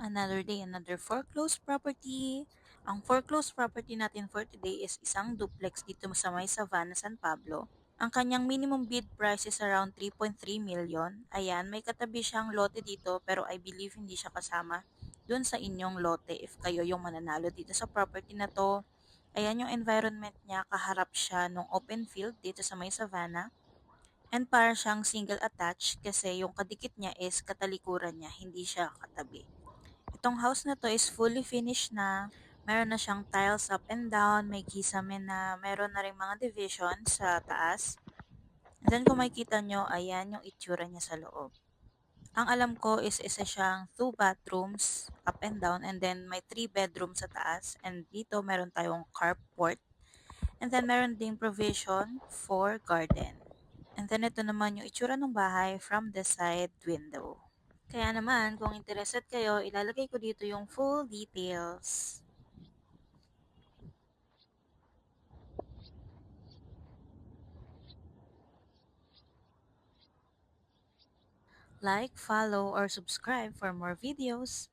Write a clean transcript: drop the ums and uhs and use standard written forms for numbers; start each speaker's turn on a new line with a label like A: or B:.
A: Another day, another foreclosed property. Ang foreclosed property natin for today is isang duplex dito sa may Savannah, San Pablo. Ang kanyang minimum bid price is around 3.3 million. Ayan, may katabi siyang lote dito pero I believe hindi siya kasama dun sa inyong lote if kayo yung mananalo dito sa property na to. Ayan yung environment niya, kaharap siya nung open field dito sa may Savannah. And para siyang single attached kasi yung kadikit niya is katalikuran niya, hindi siya katabi. Itong house na to is fully finished na. Meron na siyang tiles up and down, may kisame na, meron na rin mga division sa taas. And then kung makikita nyo, ayan yung itsura niya sa loob. Ang alam ko is isa siyang 2 bathrooms up and down and then may 3 bedrooms sa taas and dito meron tayong carport and then meron ding provision for garden. And then ito naman yung itsura ng bahay from the side window. Kaya naman, kung interested kayo, ilalagay ko dito yung full details. Like, follow, or subscribe for more videos.